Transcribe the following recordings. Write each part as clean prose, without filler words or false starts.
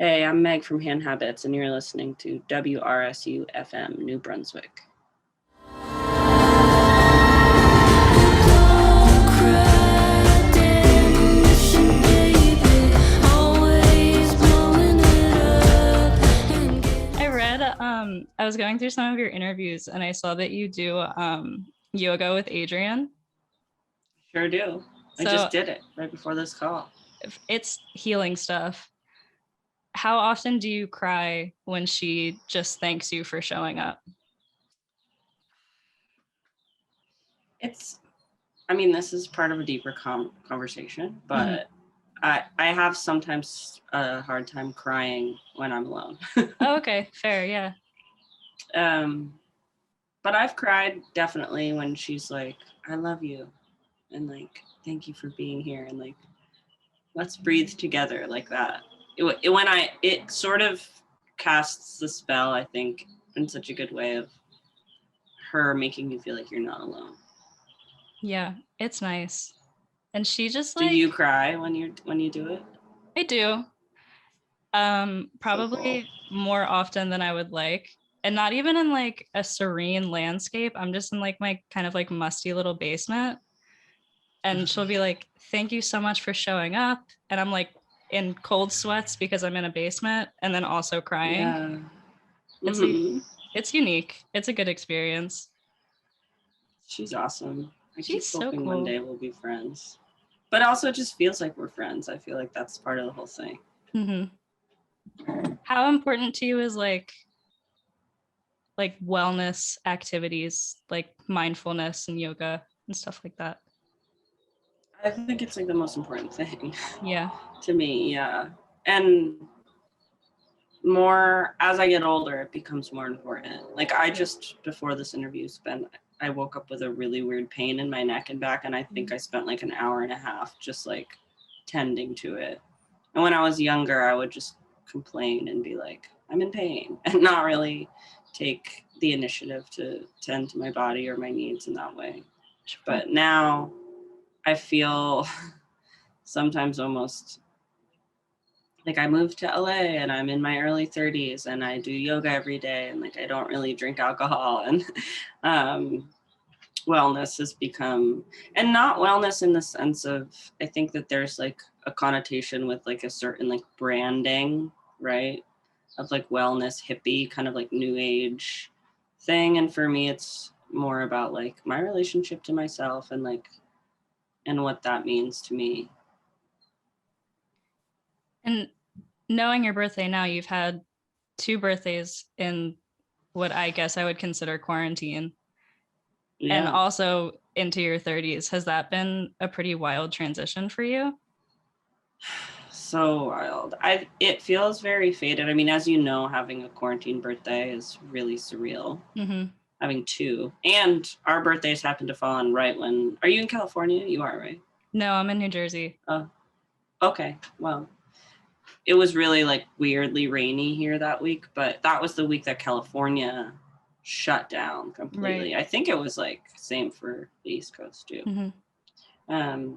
Hey, I'm Meg from Hand Habits, and you're listening to WRSU FM, New Brunswick. I was going through some of your interviews and I saw that you do yoga with Adrian. Sure do. I just did it right before this call. It's healing stuff. How often do you cry when she just thanks you for showing up? This is part of a deeper conversation, but I have sometimes a hard time crying when I'm alone. Oh, okay, fair, yeah. But I've cried definitely when she's like, I love you, and like, thank you for being here, and like, let's breathe together, like that. It sort of casts the spell, I think, in such a good way of her making you feel like you're not alone. Yeah, it's nice. And she just Do you cry when you do it? I do. Probably more often than I would like. And not even in like a serene landscape. I'm just in like my kind of like musty little basement. And she'll be like, thank you so much for showing up. And I'm like in cold sweats because I'm in a basement and then also crying. Yeah. It's unique. It's a good experience. She's awesome. She's so cool. One day we'll be friends. But also it just feels like we're friends. I feel like that's part of the whole thing. Mm-hmm. How important to you is like wellness activities, like mindfulness and yoga and stuff like that? I think it's like the most important thing. Yeah. To me, yeah. And more as I get older, it becomes more important. Like I just before this interview I woke up with a really weird pain in my neck and back, and I think I spent like an hour and a half just like tending to it. And when I was younger, I would just complain and be like, I'm in pain, and not really take the initiative to tend to my body or my needs in that way. But now I feel sometimes almost like I moved to LA and I'm in my early 30s and I do yoga every day, and like I don't really drink alcohol, and wellness has become, and not wellness in the sense of, I think that there's like a connotation with like a certain like branding, right? Of like wellness, hippie, kind of like new age thing. And for me, it's more about like my relationship to myself and like, and what that means to me. And knowing your birthday now, you've had 2 birthdays in what I guess I would consider quarantine. Yeah. And also into your 30s. Has that been a pretty wild transition for you? So wild. It feels very faded. I mean, as you know, having a quarantine birthday is really surreal. Mm-hmm. Having 2. And our birthdays happen to fall on right when... Are you in California? You are, right? No, I'm in New Jersey. Oh, okay. Well, it was really like weirdly rainy here that week, but that was the week that California shut down completely. Right. I think it was like same for the East Coast too. Mm-hmm.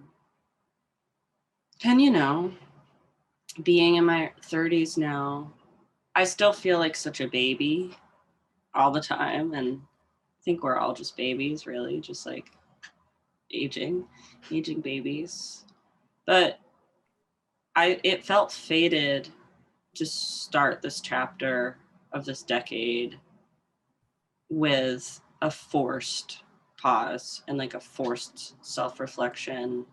And you know, being in my 30s now, I still feel like such a baby all the time, and I think we're all just babies, really, just like aging babies. But it felt fated to start this chapter of this decade with a forced pause and like a forced self-reflection.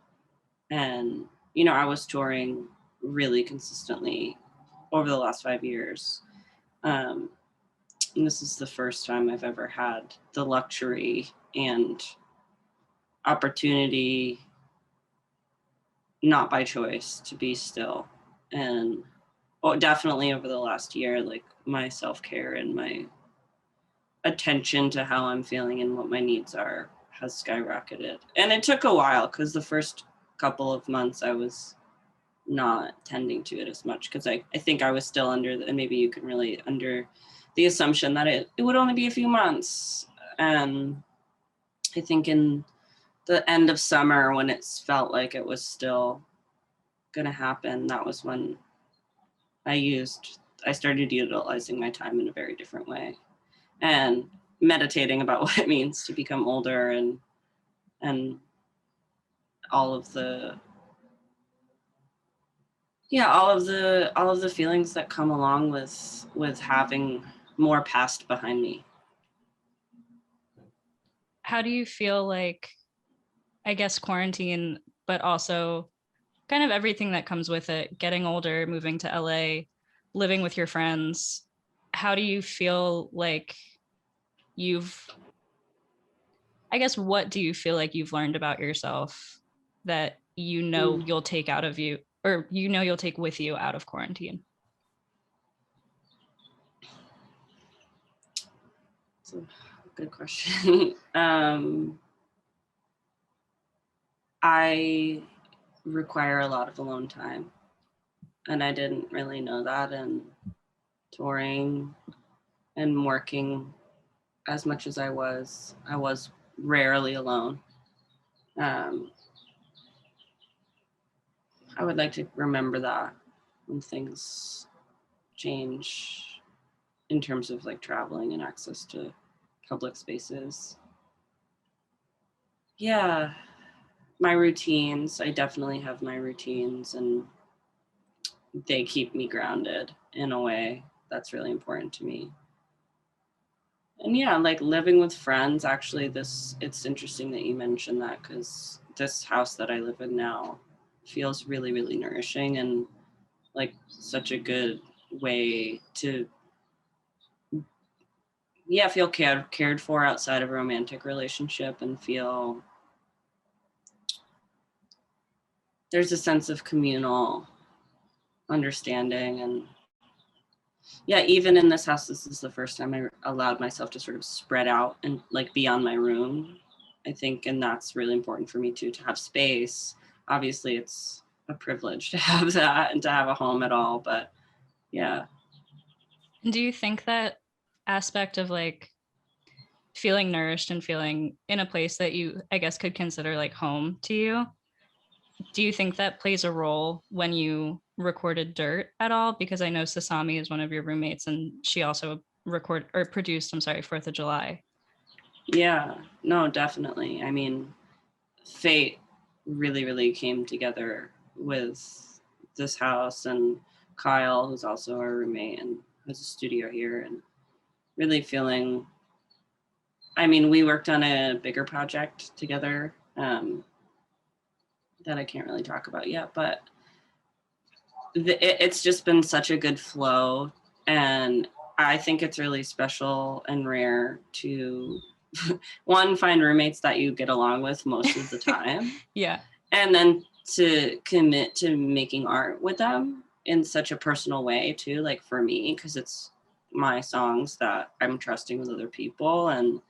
And, you know, I was touring really consistently over the last 5 years. And this is the first time I've ever had the luxury and opportunity, not by choice, to be still. And definitely over the last year, like my self-care and my attention to how I'm feeling and what my needs are has skyrocketed. And it took a while because the first couple of months I was not tending to it as much because I think I was still and maybe you can relate, under the assumption that it would only be a few months. And I think in the end of summer, when it felt like it was still going to happen, that was when I started utilizing my time in a very different way and meditating about what it means to become older and all of the all of the feelings that come along with having more past behind me. How do you feel like, I guess, quarantine, but also kind of everything that comes with it, getting older, moving to LA, living with your friends? How do you feel like you've, I guess, what do you feel like you've learned about yourself that you'll take out of you, or you'll take with you out of quarantine? It's a good question. I require a lot of alone time, and I didn't really know that. And touring and working as much as I was rarely alone. Um, I would like to remember that when things change in terms of like traveling and access to public spaces. Yeah, my routines. I definitely have my routines, and they keep me grounded in a way that's really important to me. And yeah, like living with friends, actually, it's interesting that you mentioned that, because this house that I live in now feels really, really nourishing and like such a good way to, yeah, feel cared for outside of a romantic relationship, and feel there's a sense of communal understanding. And yeah, even in this house, this is the first time I allowed myself to sort of spread out and like beyond my room, I think. And that's really important for me too, to have space. Obviously, it's a privilege to have that and to have a home at all. But yeah. Do you think that aspect of like feeling nourished and feeling in a place that you, I guess, could consider like home to you, do you think that plays a role when you recorded Dirt at all? Because I know Sasami is one of your roommates and she also produced, I'm sorry, 4th of July. Yeah, no, definitely. I mean, fate really, really came together with this house, and Kyle, who's also our roommate and has a studio here, and really feeling, I mean, we worked on a bigger project together that I can't really talk about yet, but it's just been such a good flow. And I think it's really special and rare to one, find roommates that you get along with most of the time. Yeah. And then to commit to making art with them in such a personal way too, like for me, because it's my songs that I'm trusting with other people. And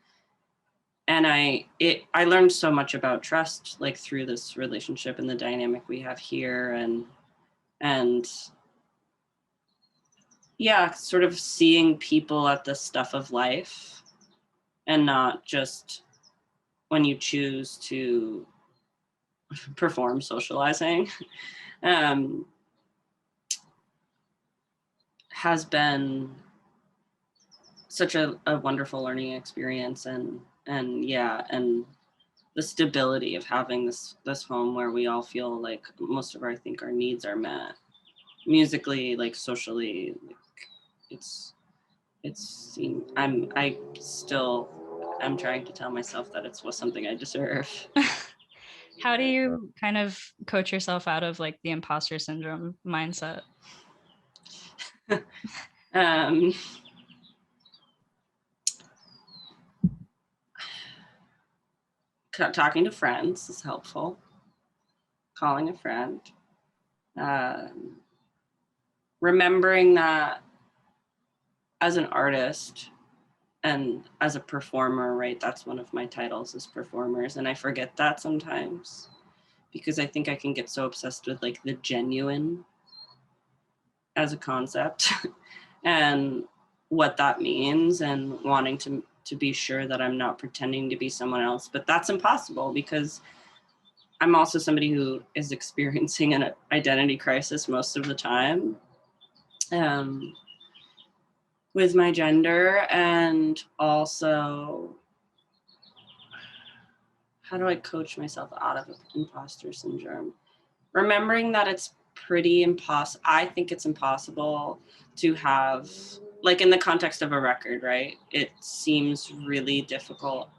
I learned so much about trust like through this relationship and the dynamic we have here. And yeah, sort of seeing people at the stuff of life, and not just when you choose to perform socializing, um, has been such a wonderful learning experience. And yeah, and the stability of having this home where we all feel like most of our, I think, our needs are met musically, like socially. Like I'm trying to tell myself that was something I deserve. How do you kind of coach yourself out of like the imposter syndrome mindset? um, Talking to friends is helpful. Calling a friend. Um, Remembering that as an artist and as a performer, right? That's one of my titles, as performers. And I forget that sometimes, because I think I can get so obsessed with like the genuine as a concept and what that means, and wanting to be sure that I'm not pretending to be someone else. But that's impossible, because I'm also somebody who is experiencing an identity crisis most of the time. with my gender, and also how do I coach myself out of imposter syndrome? Remembering that it's pretty impossible. I think it's impossible to have, like in the context of a record, right? It seems really difficult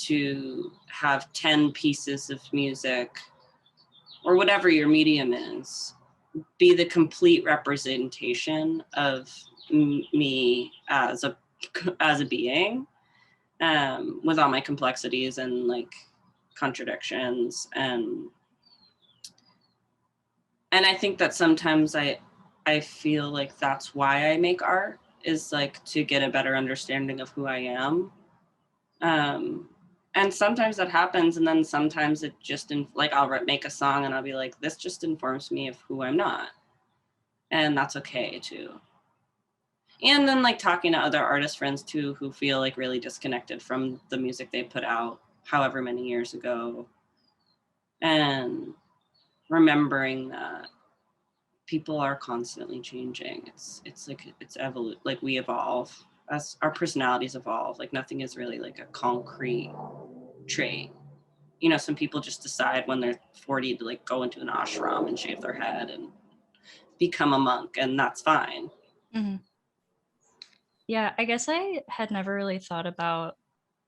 to have 10 pieces of music or whatever your medium is be the complete representation of me as a being, with all my complexities and like contradictions, and I think that sometimes I feel like that's why I make art, is like to get a better understanding of who I am. And sometimes that happens, and then sometimes it just like I'll make a song and I'll be like, this just informs me of who I'm not, and that's okay too. And then like talking to other artist friends too who feel like really disconnected from the music they put out however many years ago, and remembering that people are constantly changing. It's like like we evolve as our personalities evolve. Like nothing is really like a concrete trait. You know, some people just decide when they're 40 to like go into an ashram and shave their head and become a monk, and that's fine. Mm-hmm. Yeah, I guess I had never really thought about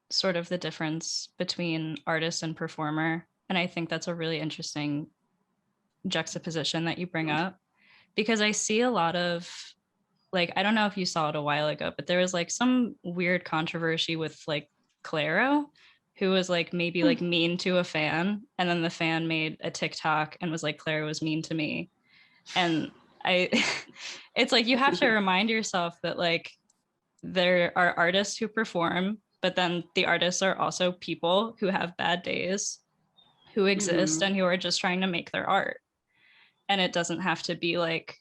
sort of the difference between artist and performer. And I think that's a really interesting juxtaposition that you bring up, because I see a lot of, like, I don't know if you saw it a while ago, but there was like some weird controversy with like Claro, who was like maybe like mean to a fan. And then the fan made a TikTok and was like, Claro was mean to me. And I, it's like you have to remind yourself that like there are artists who perform, but then the artists are also people who have bad days, who exist, and who are just trying to make their art. And it doesn't have to be like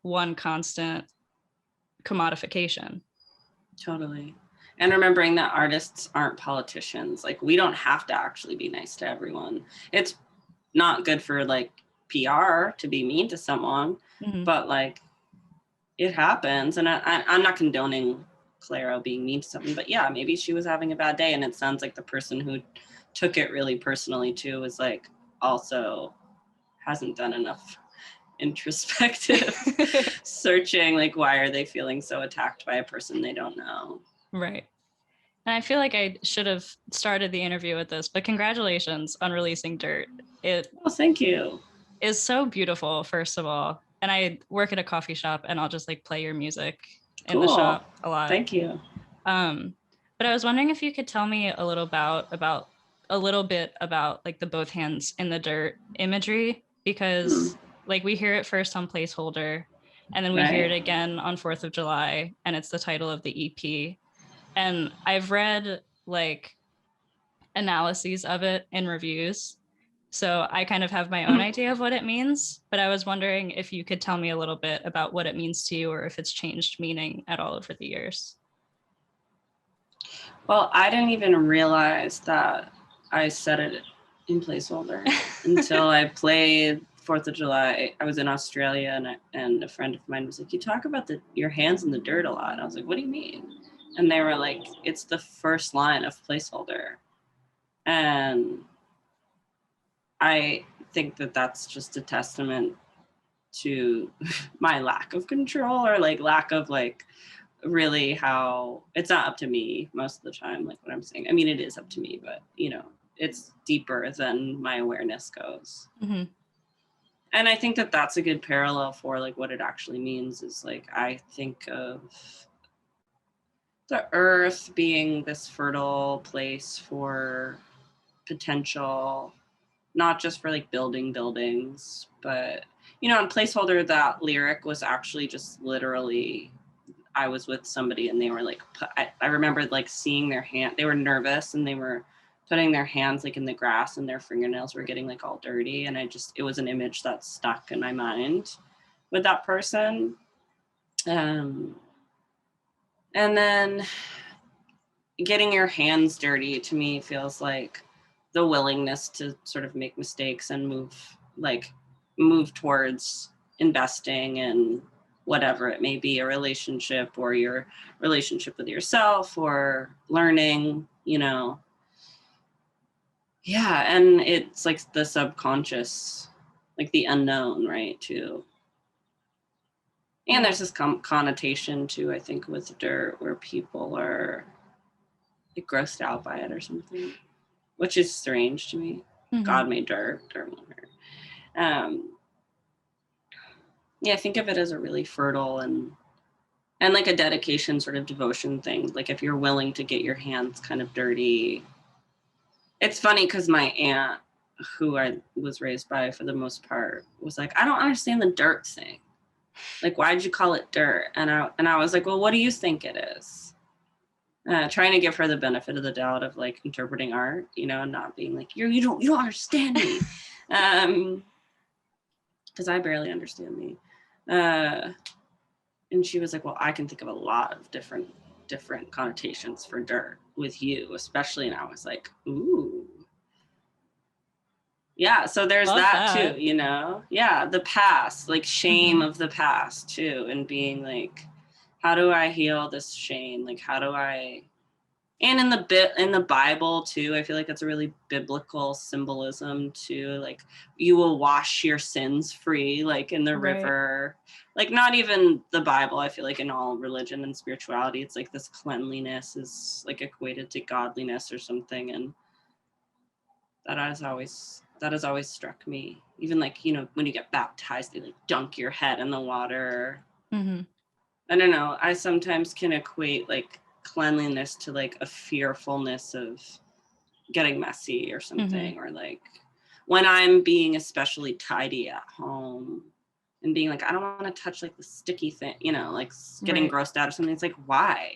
one constant commodification. Totally. And remembering that artists aren't politicians. Like we don't have to actually be nice to everyone. It's not good for like PR to be mean to someone, but like it happens. And I'm not condoning Claro being mean to someone, but yeah, maybe she was having a bad day. And it sounds like the person who took it really personally too is like also hasn't done enough introspective searching, like why are they feeling so attacked by a person they don't know. Right. And I feel like I should have started the interview with this, but congratulations on releasing Dirt. Well, thank you. Is so beautiful, first of all. And I work at a coffee shop and I'll just like play your music in the shop a lot. Thank you. But I was wondering if you could tell me a little bit about like the both hands in the dirt imagery, because like we hear it first on Placeholder, and then we hear it again on 4th of July, and it's the title of the EP. And I've read like analyses of it in reviews, so I kind of have my own idea of what it means, but I was wondering if you could tell me a little bit about what it means to you, or if it's changed meaning at all over the years. Well, I didn't even realize that I said it in Placeholder until I played 4th of July. I was in Australia, and a friend of mine was like, you talk about your hands in the dirt a lot. And I was like, what do you mean? And they were like, it's the first line of Placeholder. And I think that that's just a testament to my lack of control, or like lack of like really how it's not up to me most of the time, like what I'm saying. I mean, it is up to me, but you know, it's deeper than my awareness goes. And I think that that's a good parallel for like what it actually means, is like I think of the earth being this fertile place for potential, not just for like building buildings, but you know, on Placeholder, that lyric was actually just literally, I was with somebody and they were like, I remember like seeing their hand, they were nervous and they were putting their hands like in the grass and their fingernails were getting like all dirty. And it was an image that stuck in my mind with that person. And then getting your hands dirty to me feels like the willingness to sort of make mistakes and move towards investing and whatever it may be, a relationship or your relationship with yourself or learning, Yeah, and it's like the subconscious, like the unknown, right, too. And there's this connotation too, I think, with dirt where people are like grossed out by it or something, which is strange to me. God made dirt, dirt made dirt. Yeah, I think of it as a really fertile and like a dedication sort of devotion thing. Like if you're willing to get your hands kind of dirty. It's funny because my aunt, who I was raised by for the most part, was like, I don't understand the dirt thing. Like, why'd you call it dirt? And I was like, well, what do you think it is? Trying to give her the benefit of the doubt of like interpreting art, and not being like, you don't understand me. Because I barely understand me. And she was like, well, I can think of a lot of different connotations for dirt with you, especially. And I was like, ooh. Yeah, so there's that too, Yeah, the past, like shame of the past too, and being like, how do I heal this shame? Like, how do I? And in the Bible too, I feel like it's a really biblical symbolism too. Like, you will wash your sins free, like in the river. Like, not even the Bible. I feel like in all religion and spirituality, it's like this cleanliness is like equated to godliness or something, and that has always struck me. Even like, when you get baptized, they like dunk your head in the water. I don't know. I sometimes can equate like cleanliness to like a fearfulness of getting messy or something, or like when I'm being especially tidy at home and being like, I don't want to touch like the sticky thing, like getting grossed out or something. It's like, why?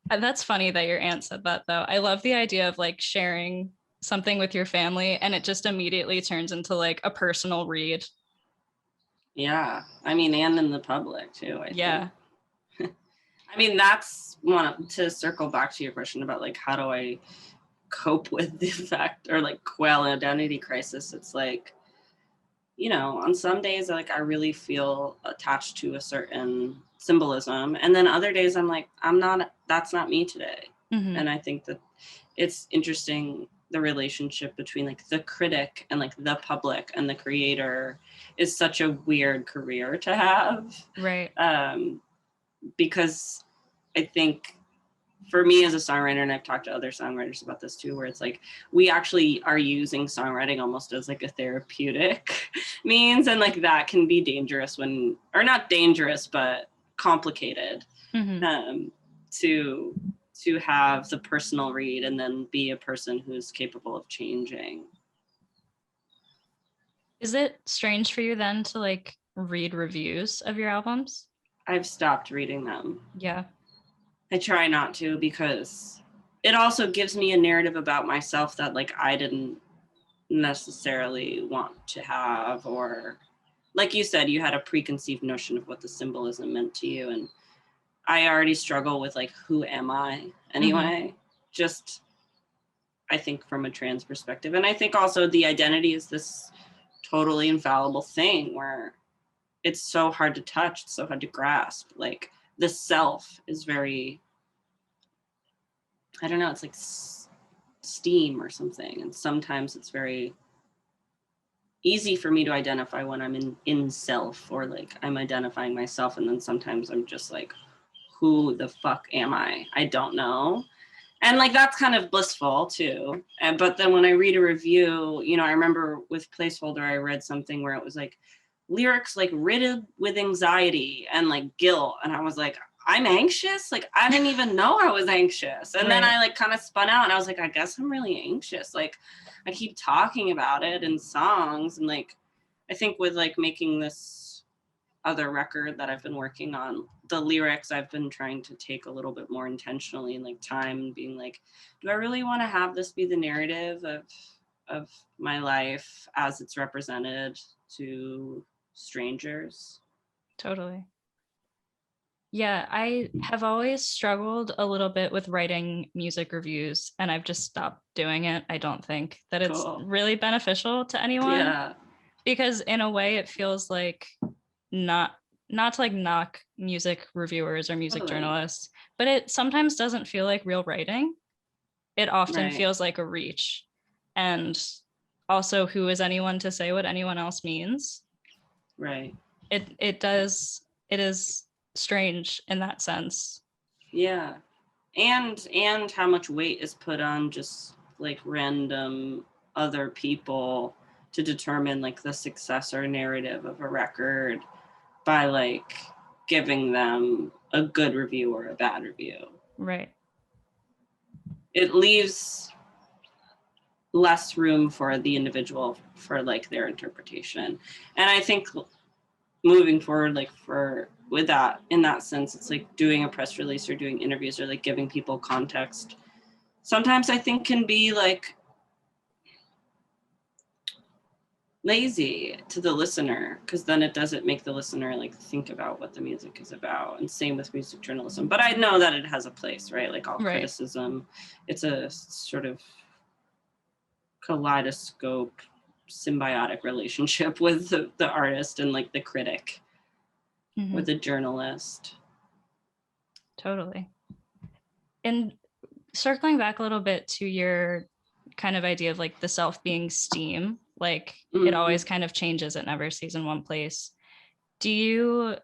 That's funny that your aunt said that, though. I love the idea of like sharing something with your family and it just immediately turns into like a personal read. Yeah. I mean, and in the public too, I think. I mean, that's one to circle back to your question about like, how do I cope with the fact or like quell identity crisis? It's like, on some days, like I really feel attached to a certain symbolism. And then other days I'm like, that's not me today. And I think that it's interesting, the relationship between like the critic and like the public and the creator is such a weird career to have. Right. Because I think for me as a songwriter, and I've talked to other songwriters about this too, where it's like we actually are using songwriting almost as like a therapeutic means, and like that can be dangerous or not dangerous, but complicated to have the personal read and then be a person who's capable of changing. Is it strange for you then to like read reviews of your albums? I've stopped reading them. Yeah. I try not to, because it also gives me a narrative about myself that like I didn't necessarily want to have, or like you said, you had a preconceived notion of what the symbolism meant to you, and I already struggle with like, who am I anyway? Just, I think from a trans perspective. And I think also the identity is this totally infallible thing where it's so hard to touch, it's so hard to grasp. Like the self is very, I don't know, it's like steam or something. And sometimes it's very easy for me to identify when I'm in self, or like I'm identifying myself. And then sometimes I'm just like, who the fuck am I? I don't know. And like, that's kind of blissful too. But then when I read a review, I remember with Placeholder, I read something where it was like lyrics like riddled with anxiety and like guilt. And I was like, I'm anxious? Like, I didn't even know I was anxious. And then I like kind of spun out and I was like, I guess I'm really anxious. Like, I keep talking about it in songs. And like, I think with like making this other record that I've been working on, the lyrics I've been trying to take a little bit more intentionally, and like time, and being like, do I really want to have this be the narrative of my life as it's represented to strangers? Totally. Yeah, I have always struggled a little bit with writing music reviews, and I've just stopped doing it. I don't think that it's really beneficial to anyone. Yeah. because in a way it feels like not not to like knock music reviewers or music Totally. journalists, but it sometimes doesn't feel like real writing. It often Right. feels like a reach. And also, who is anyone to say what anyone else means? Right. It is strange in that sense. Yeah. And how much weight is put on just like random other people to determine like the success or narrative of a record by like giving them a good review or a bad review. Right. It leaves less room for the individual for like their interpretation. And I think moving forward, like for with that, in that sense, it's like doing a press release or doing interviews or like giving people context. Sometimes I think can be like lazy to the listener, because then it doesn't make the listener like think about what the music is about. And same with music journalism. But I know that it has a place, right? Like all Right. criticism, it's a sort of kaleidoscope symbiotic relationship with the artist and like the critic or the journalist. Totally. And circling back a little bit to your kind of idea of like the self being steam, like it always kind of changes, it never stays in one place. Do you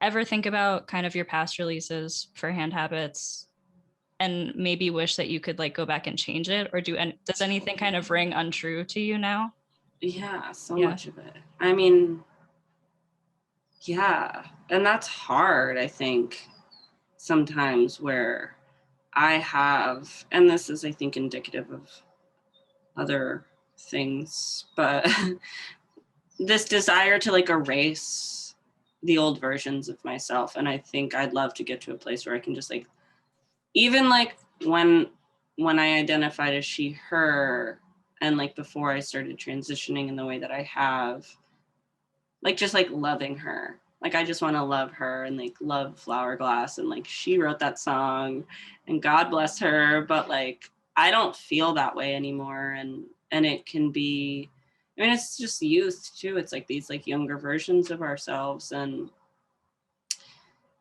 ever think about kind of your past releases for Hand Habits and maybe wish that you could like go back and change it, or does anything kind of ring untrue to you now? Yeah, so Yeah. much of it. I mean, yeah, and that's hard, I think, sometimes where I have, and this is, I think, indicative of other things, but this desire to like erase the old versions of myself. And I think I'd love to get to a place where I can just like, even like when I identified as she, her, and like before I started transitioning in the way that I have, like just like loving her. Like I just want to love her and like love Flower Glass, and like she wrote that song and God bless her, but like I don't feel that way anymore. And it can be, I mean, it's just youth too. It's like these like younger versions of ourselves, and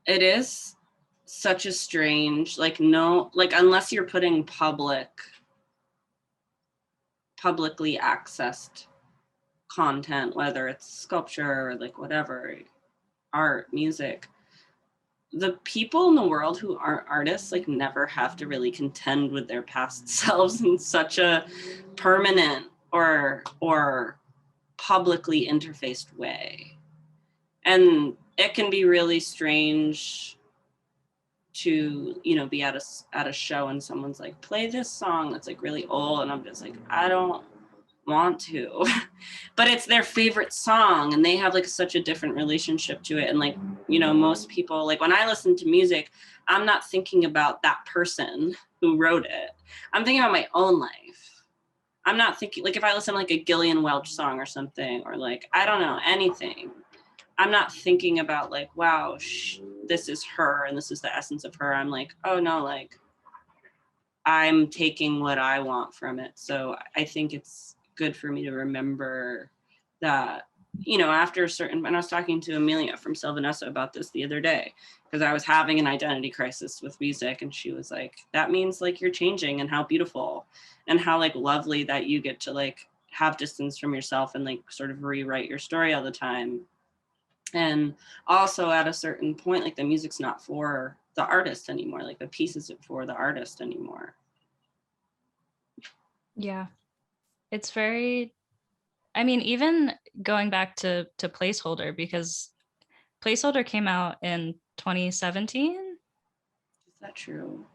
it is such a strange, like, no, like unless you're putting publicly accessed content, whether it's sculpture or like whatever, art, music, the people in the world who aren't artists like never have to really contend with their past selves in such a permanent or publicly interfaced way. And it can be really strange to, you know, be at a show and someone's like, play this song that's like really old, and I'm just like, I don't want to. But it's their favorite song and they have like such a different relationship to it. And like, you know, most people, like when I listen to music, I'm not thinking about that person who wrote it, I'm thinking about my own life. I'm not thinking, like if I listen to like a Gillian Welch song or something, or like I don't know, anything, I'm not thinking about like, wow, this is her and this is the essence of her. I'm like, oh no, like I'm taking what I want from it. So I think it's good for me to remember that, you know, after a certain, and I was talking to Amelia from Sylvanessa about this the other day, because I was having an identity crisis with music, and she was like, that means like you're changing, and how beautiful and how like lovely that you get to like have distance from yourself and like sort of rewrite your story all the time. And also at a certain point, like the music's not for the artist anymore, like the piece isn't for the artist anymore. Yeah. It's very, I mean, even going back to Placeholder, because Placeholder came out in 2017. Is that true?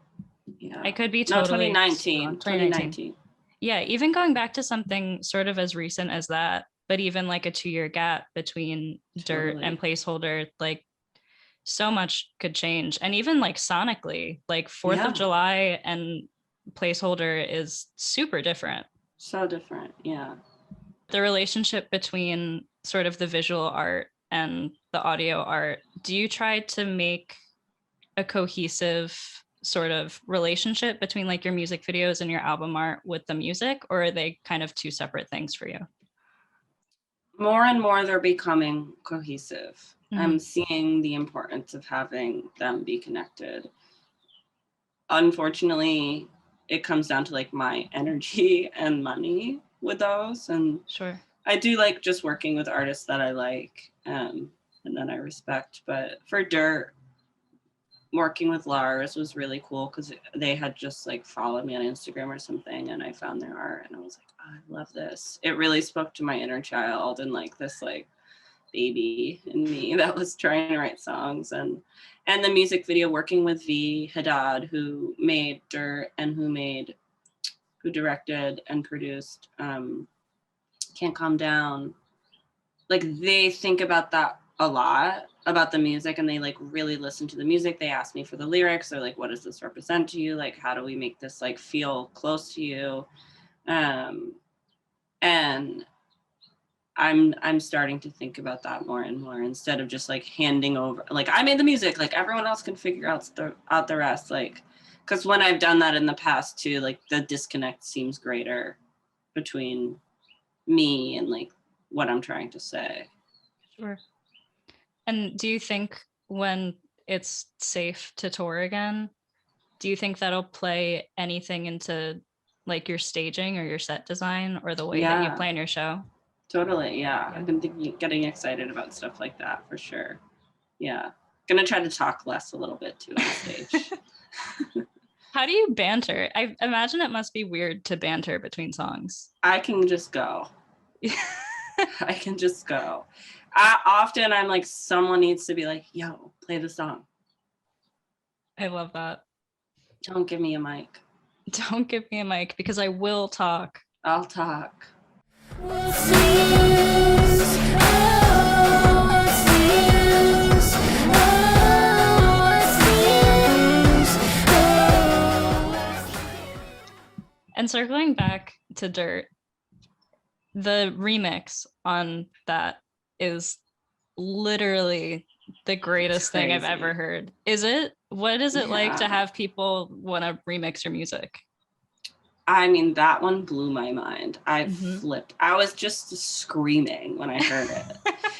Yeah. I could be No, totally 2019. 2019. Yeah, even going back to something sort of as recent as that, but even like a 2-year gap between Dirt and Placeholder, like so much could change. And even like sonically, like 4th of July and Placeholder is super different. So different. Yeah. The relationship between sort of the visual art and the audio art, do you try to make a cohesive sort of relationship between like your music videos and your album art with the music, or are they kind of two separate things for you? More and more they're becoming cohesive. Mhm. I'm seeing the importance of having them be connected. Unfortunately, it comes down to like my energy and money with those. And Sure. I do like just working with artists that I like and that I respect. But for Dirt, working with Lars was really cool because they had just like followed me on Instagram or something, and I found their art and I was like, oh, I love this. It really spoke to my inner child and like this like baby in me that was trying to write songs. And the music video, working with V Haddad, who made Dirt and who directed and produced Can't Calm Down. Like they think about that a lot, about the music, and they like really listen to the music. They ask me for the lyrics. They're like, what does this represent to you? Like, how do we make this like feel close to you? And I'm starting to think about that more and more, instead of just like handing over, like I made the music, like everyone else can figure out the rest. Like, because when I've done that in the past too, like the disconnect seems greater between me and like what I'm trying to say. Sure. And do you think when it's safe to tour again, do you think that'll play anything into like your staging or your set design or the way that you Yeah, plan your show? totally. Yeah, I've been getting excited about stuff like that for sure. Yeah, gonna try to talk less a little bit too on stage. How do you banter? I imagine it must be weird to banter between songs. I can just go. I can just go. Often I'm like, someone needs to be like, yo, play the song. I love that. Don't give me a mic. Don't give me a mic because I will talk. I'll talk. And circling back to Dirt, the remix on that is literally the greatest thing I've ever heard. Is it? What is it like to have people want to remix your music? I mean, that one blew my mind. I flipped. I was just screaming when I heard it.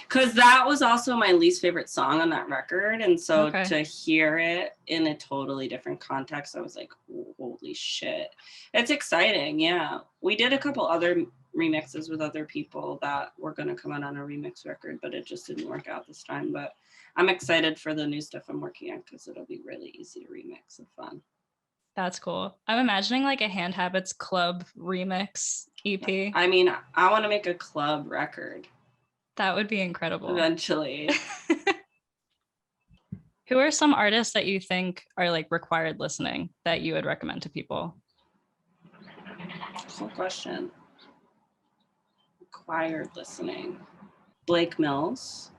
Because that was also my least favorite song on that record. And so to hear it in a totally different context, I was like, holy shit. It's exciting. Yeah. We did a couple other remixes with other people that were going to come out on a remix record, but it just didn't work out this time. But I'm excited for the new stuff I'm working on because it'll be really easy to remix and fun. That's cool. I'm imagining like a Hand Habits Club remix EP. I mean, I want to make a club record. That would be incredible. Eventually. Who are some artists that you think are like required listening that you would recommend to people? Good question. Required listening. Blake Mills.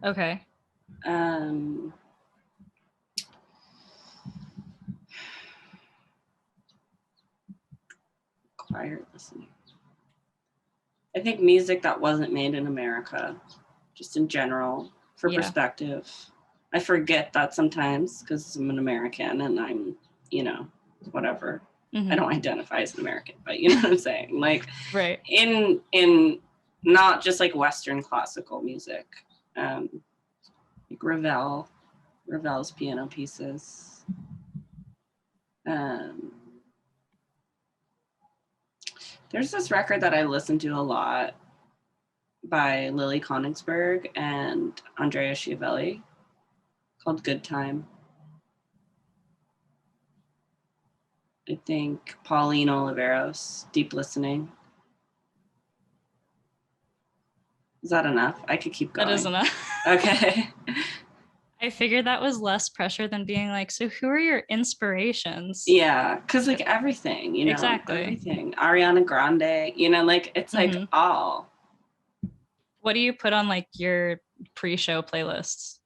Okay. Required listening. I think music that wasn't made in America, just in general, for perspective. I forget that sometimes because I'm an American and I'm, whatever. I don't identify as an American, but you know what I'm saying? Like, right. In not just like Western classical music, like Ravel's piano pieces. There's this record that I listen to a lot by Lily Konigsberg and Andrea Schiavelli called Good Time. I think Pauline Oliveros, Deep Listening. Is that enough? I could keep going. That is enough. Okay. I figured that was less pressure than being like, so who are your inspirations? Yeah, because like everything, exactly. Everything. Ariana Grande, like it's like all. What do you put on like your pre-show playlists?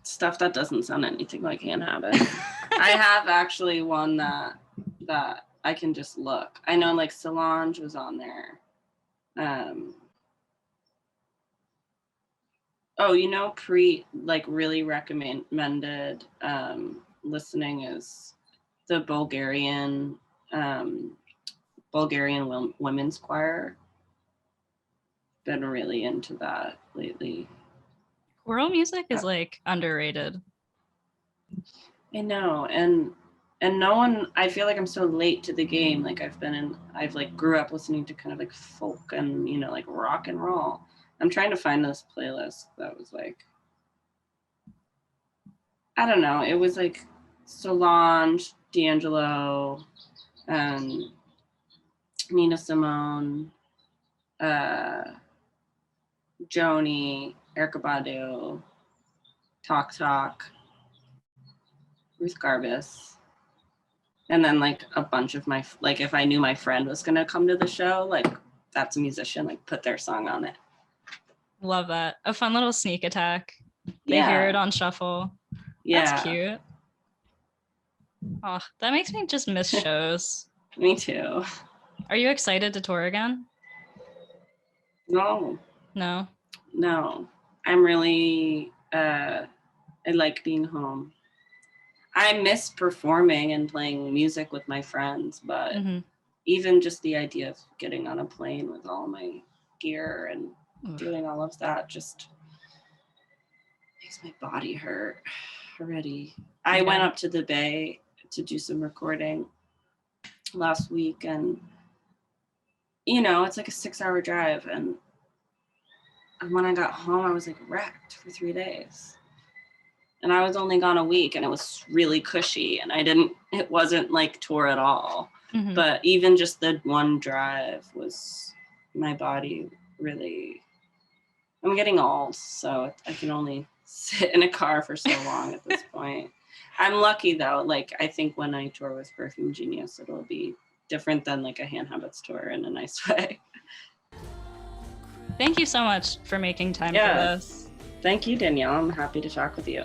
Stuff that doesn't sound anything like Hand Habit. I have actually one that I can just look. I know like Solange was on there. Really recommended listening is the Bulgarian Bulgarian women's choir. Been really into that lately. Choral music is like underrated. I know, and no one. I feel like I'm so late to the game. Like I've like grew up listening to kind of like folk and like rock and roll. I'm trying to find this playlist that was like, I don't know. It was like Solange, D'Angelo, and Nina Simone, Joni, Erykah Badu, Talk Talk, Ruth Garbus, and then like a bunch of my like if I knew my friend was gonna come to the show, like that's a musician, like put their song on it. Love that. A fun little sneak attack. They hear it on shuffle. Yeah. That's cute. Oh, that makes me just miss shows. Me too. Are you excited to tour again? No. I'm really I like being home. I miss performing and playing music with my friends, but even just the idea of getting on a plane with all my gear and doing all of that just makes my body hurt already. I went up to the Bay to do some recording last week, and it's like a 6-hour drive, and when I got home I was like wrecked for 3 days. And I was only gone a week, and it was really cushy, and it wasn't like tour at all. But even just the one drive was my body really, I'm getting old, so I can only sit in a car for so long at this point. I'm lucky though. Like I think when I tour with Perfume Genius, it'll be different than like a Hand Habits tour in a nice way. Thank you so much for making time for this. Thank you, Danielle. I'm happy to talk with you.